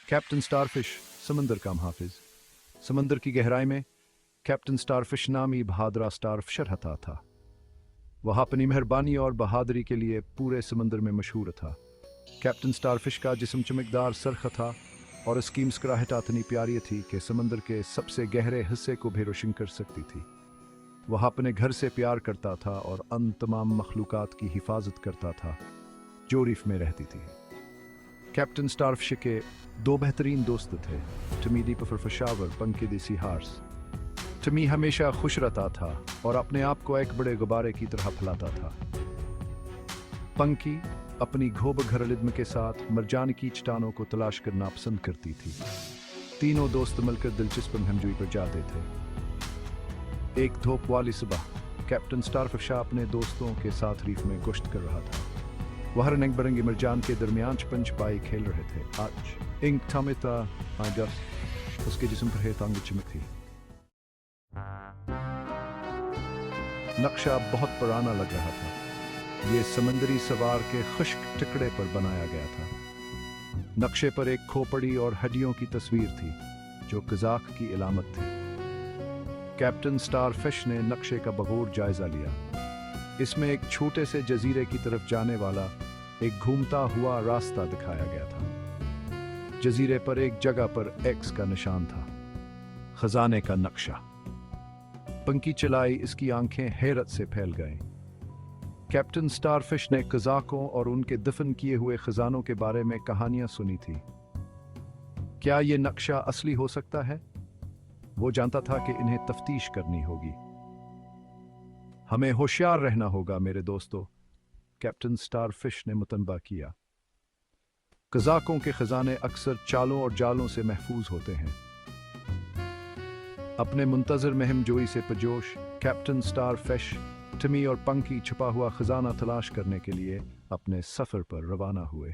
Captain starfish समंदर का मुहाफिज। समंदर की गहराई में कैप्टन स्टारफिश नामी बहादुर स्टारफिशर रहता था। वह अपनी मेहरबानी और बहादुरी के लिए पूरे समंदर में मशहूर था। कैप्टन स्टारफिश का जिस्म चमकदार सरख था और उसकी मुस्कुराहट इतनी प्यारी थी कि समंदर के सबसे गहरे हिस्से को भी रोशन कर सकती थी। वह अपने घर से प्यार करता था और अन तमाम मखलूकात की हिफाजत करता था जो रीफ में रहती थी। कैप्टन स्टारफिश के दो बेहतरीन दोस्त थे, टमी दी पफरफशावर, पंकी दी सी हार्स। टमी हमेशा खुश रहता था और अपने आप को एक बड़े गुब्बारे की तरह फैलाता था। पंकी अपनी घोब घरलिद्म के साथ मरजान की चट्टानों को तलाश करना पसंद करती थी। तीनों दोस्त मिलकर दिलचस्प मुहिमजोई पर जाते थे। एक धूप वाली सुबह कैप्टन स्टारफिश अपने दोस्तों के साथ रीफ में गश्त कर रहा था। वह रंग बिरंगे मरजान के दरमियान छपन छपाई खेल रहे थे। आज इंक थमिता उसके जिस्म पर हेतांग चमक थी। नक्शा बहुत पुराना लग रहा था। ये समंदरी सवार के खुश्क टुकड़े पर बनाया गया था। नक्शे पर एक खोपड़ी और हड्डियों की तस्वीर थी जो कज़ाक की इलामत थी। कैप्टन स्टारफिश ने नक्शे का बगौर जायजा लिया। इसमें एक छोटे से जजीरे की तरफ जाने वाला एक घूमता हुआ रास्ता दिखाया गया था। जजीरे पर एक जगह पर एक्स का निशान था, खजाने का नक्शा। पंकी चलाई, इसकी आंखें हैरत से फैल गईं। कैप्टन स्टारफिश ने कज़ाकों और उनके दफन किए हुए खजानों के बारे में कहानियां सुनी थी। क्या ये नक्शा असली हो सकता है? वो जानता था कि इन्हें तफ्तीश करनी होगी। हमें होशियार रहना होगा मेरे दोस्तों, कैप्टन स्टारफिश ने मुतनबा किया। कज़ाकों के खजाने अक्सर चालों और जालों से महफूज होते हैं। अपने मुंतजर मुहिमजोई से पुरजोश कैप्टन स्टारफिश, टमी और पंकी छुपा हुआ खजाना तलाश करने के लिए अपने सफर पर रवाना हुए।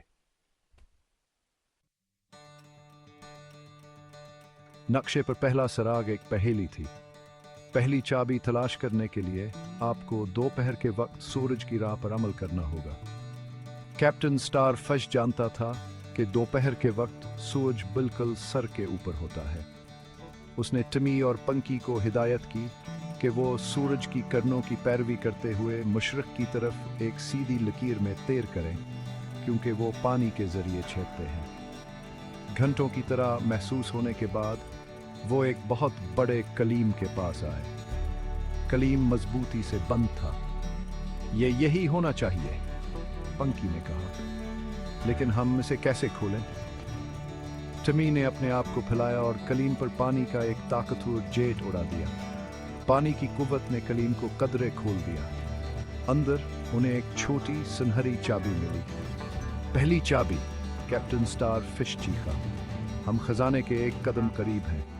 नक्शे पर पहला सराग एक पहेली थी। पहली चाबी तलाश करने के लिए आपको दोपहर के वक्त सूरज की राह पर अमल करना होगा। कैप्टन स्टारफिश जानता था कि दोपहर के वक्त सूरज बिल्कुल सर के ऊपर होता है। उसने टमी और पंकी को हिदायत की कि वो सूरज की किरणों की पैरवी करते हुए मशरक की तरफ एक सीधी लकीर में तैर करें, क्योंकि वो पानी के जरिए छेदते हैं। घंटों की तरह महसूस होने के बाद वो एक बहुत बड़े कलीम के पास आए। कलीम मजबूती से बंद था। यही होना चाहिए, पंकी ने कहा, लेकिन हम इसे कैसे खोलें? टमी ने अपने आप को फैलाया और कलीम पर पानी का एक ताकतवर जेट उड़ा दिया। पानी की कुव्वत ने कलीम को कदरे खोल दिया। अंदर उन्हें एक छोटी सुनहरी चाबी मिली। पहली चाबी, कैप्टन स्टारफिश चीखा, हम खजाने के एक कदम करीब हैं।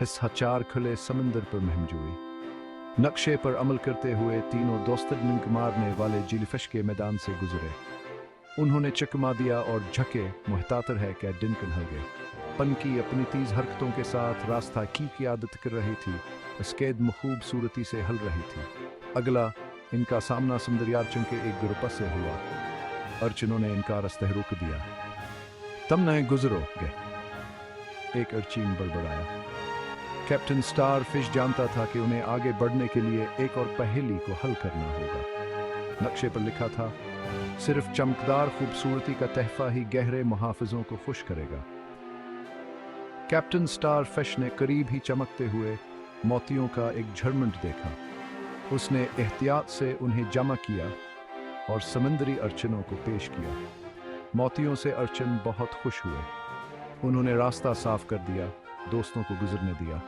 इस हचार खुले समंदर पर मुहिमजोई। नक्शे पर अमल करते हुए तीनों दोस्त लिंक मारने वाले जेलीफिश के मैदान से गुजरे। उन्होंने चकमा दिया और झके मुहतातर है कि दिन कन्हल गए। पंकी अपनी तेज हरकतों के साथ रास्ता की आदत कर रही थी, अस्कैद खूबसूरती से हल रही थी। अगला इनका सामना समुद्री अर्चिन के एक ग्रुप से हुआ। अर्चिनों ने इनका रास्ता रोक दिया। तुम न गुजरोगे, एक अर्चिन बड़बड़ाया। कैप्टन स्टारफिश जानता था कि उन्हें आगे बढ़ने के लिए एक और पहेली को हल करना होगा। नक्शे पर लिखा था, सिर्फ चमकदार खूबसूरती का तहफा ही गहरे मुहाफिजों को खुश करेगा। कैप्टन स्टारफिश ने करीब ही चमकते हुए मोतियों का एक झरमट देखा। उसने एहतियात से उन्हें जमा किया और समंदरी अर्चिनों को पेश किया। मोतियों से अर्चिन बहुत खुश हुए। उन्होंने रास्ता साफ कर दिया, दोस्तों को गुजरने दिया।